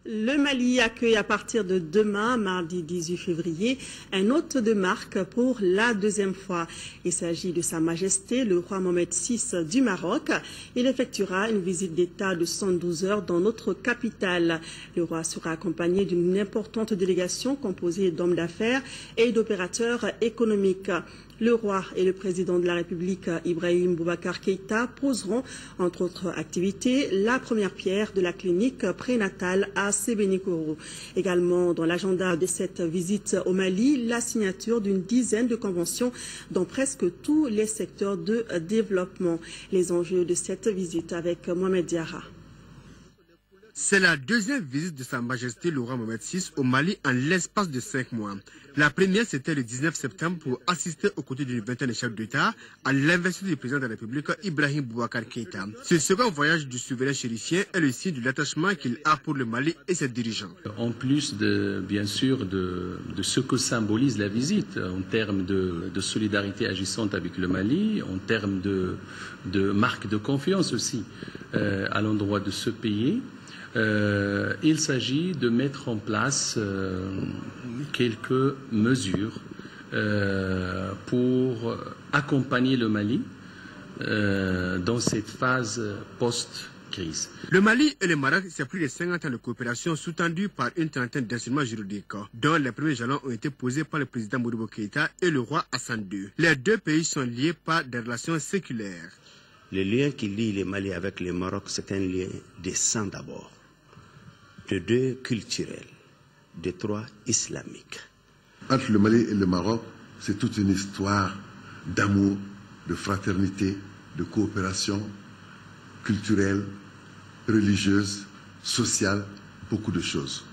Le Mali accueille à partir de demain, mardi 18 février, un hôte de marque pour la deuxième fois. Il s'agit de Sa Majesté le roi Mohamed VI du Maroc. Il effectuera une visite d'État de 112 heures dans notre capitale. Le roi sera accompagné d'une importante délégation composée d'hommes d'affaires et d'opérateurs économiques. Le roi et le président de la République, Ibrahim Boubacar Keïta, poseront, entre autres activités, la première pierre de la clinique prénatale à Sébenikoro. Également dans l'agenda de cette visite au Mali, la signature d'une dizaine de conventions dans presque tous les secteurs de développement. Les enjeux de cette visite avec Mohamed Diarra. C'est la deuxième visite de Sa Majesté le roi Mohamed VI au Mali en l'espace de 5 mois. La première, c'était le 19 septembre pour assister aux côtés d'une vingtaine de chefs d'État à l'investiture du président de la République, Ibrahim Boubacar Keïta. Ce second voyage du souverain chérifien est le signe de l'attachement qu'il a pour le Mali et ses dirigeants. En plus, bien sûr, de ce que symbolise la visite, en termes de solidarité agissante avec le Mali, en termes de marque de confiance aussi à l'endroit de ce pays, il s'agit de mettre en place quelques mesures pour accompagner le Mali dans cette phase post-crise. Le Mali et le Maroc, c'est plus de 50 ans de coopération sous-tendue par une trentaine d'instruments juridiques, dont les premiers jalons ont été posés par le président Modibo Keïta et le roi Hassan II. Les deux pays sont liés par des relations séculaires. Le lien qui lie le Mali avec le Maroc, c'est un lien de sang d'abord, de deux culturels, de trois islamiques. Entre le Mali et le Maroc, c'est toute une histoire d'amour, de fraternité, de coopération culturelle, religieuse, sociale, beaucoup de choses.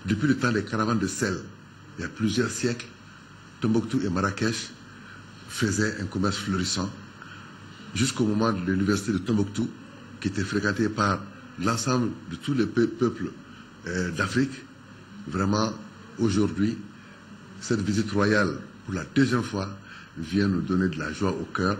Depuis le temps des caravanes de sel, il y a plusieurs siècles, Tombouctou et Marrakech faisaient un commerce florissant, jusqu'au moment de l'université de Tombouctou, qui était fréquentée par l'ensemble de tous les peuples d'Afrique. Vraiment, aujourd'hui, cette visite royale, pour la deuxième fois, vient nous donner de la joie au cœur.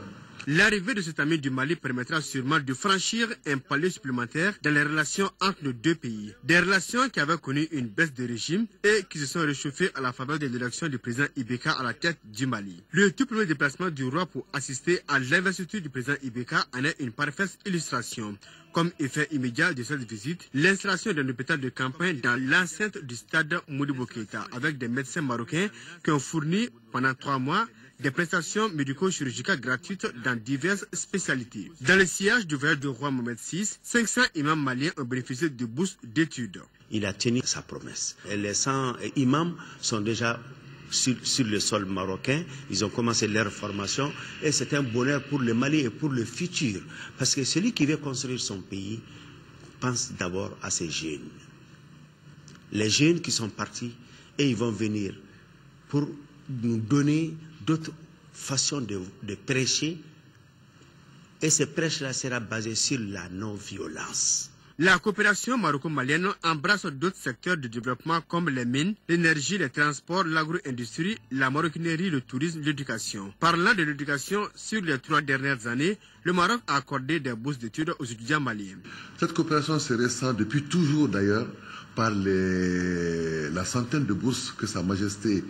L'arrivée de cet ami du Mali permettra sûrement de franchir un palier supplémentaire dans les relations entre nos deux pays. Des relations qui avaient connu une baisse de régime et qui se sont réchauffées à la faveur de l'élection du président Ibeka à la tête du Mali. Le tout premier déplacement du roi pour assister à l'investiture du président Ibeka en est une parfaite illustration. Comme effet immédiat de cette visite, l'installation d'un hôpital de campagne dans l'enceinte du stade Modibo Keïta avec des médecins marocains qui ont fourni pendant 3 mois des prestations médico-chirurgicales gratuites dans diverses spécialités. Dans le sillage du voyage du roi Mohamed VI, 500 imams maliens ont bénéficié de bourses d'études. Il a tenu sa promesse. Et les 100 imams sont déjà sur le sol marocain. Ils ont commencé leur formation et c'est un bonheur pour le Mali et pour le futur. Parce que celui qui veut construire son pays pense d'abord à ses jeunes. Les jeunes qui sont partis et ils vont venir pour nous donner d'autres façons de prêcher. Et ce prêche-là sera basé sur la non-violence. La coopération maroco-malienne embrasse d'autres secteurs de développement comme les mines, l'énergie, les transports, l'agro-industrie, la maroquinerie, le tourisme, l'éducation. Parlant de l'éducation, sur les 3 dernières années, le Maroc a accordé des bourses d'études aux étudiants maliens. Cette coopération se ressent depuis toujours d'ailleurs par la centaine de bourses que Sa Majesté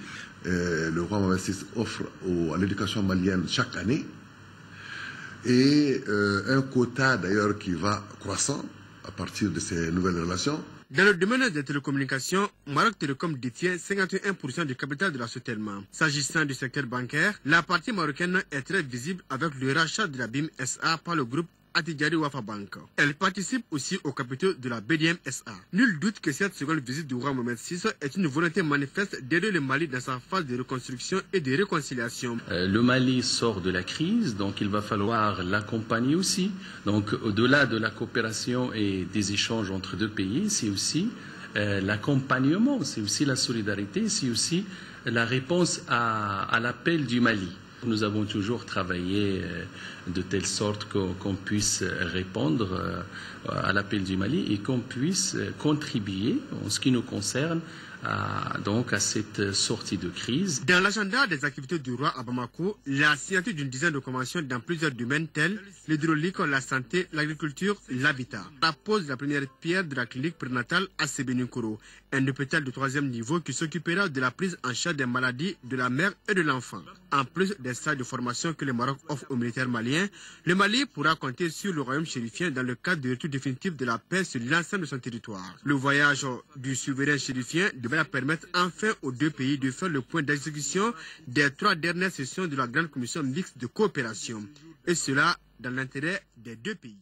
le roi Mohamed VI offre à l'éducation malienne chaque année. Et un quota d'ailleurs qui va croissant à partir de ces nouvelles relations. Dans le domaine des télécommunications, Maroc Télécom détient 51% du capital de la Sotelma. S'agissant du secteur bancaire, la partie marocaine est très visible avec le rachat de la BIM SA par le groupe Attijari Wafa Bank. Elle participe aussi au capitaux de la BDM SA. Nul doute que cette seconde visite du roi Mohamed VI est une volonté manifeste d'aider le Mali dans sa phase de reconstruction et de réconciliation. Le Mali sort de la crise, donc il va falloir l'accompagner aussi. Donc au-delà de la coopération et des échanges entre deux pays, c'est aussi l'accompagnement, c'est aussi la solidarité, c'est aussi la réponse à l'appel du Mali. Nous avons toujours travaillé de telle sorte qu'on puisse répondre à l'appel du Mali et qu'on puisse contribuer, en ce qui nous concerne, donc à cette sortie de crise. Dans l'agenda des activités du roi à Bamako, la signature d'une dizaine de conventions dans plusieurs domaines tels l'hydraulique, la santé, l'agriculture, l'habitat. La pose de la première pierre de la clinique prénatale à Sébenikoro, un hôpital de 3e niveau qui s'occupera de la prise en charge des maladies de la mère et de l'enfant. En plus des stages de formation que le Maroc offre aux militaires maliens, le Mali pourra compter sur le royaume chérifien dans le cadre du retour définitif de la paix sur l'ensemble de son territoire. Le voyage du souverain chérifien devrait permettre enfin aux deux pays de faire le point d'exécution des 3 dernières sessions de la Grande Commission mixte de coopération. Et cela dans l'intérêt des deux pays.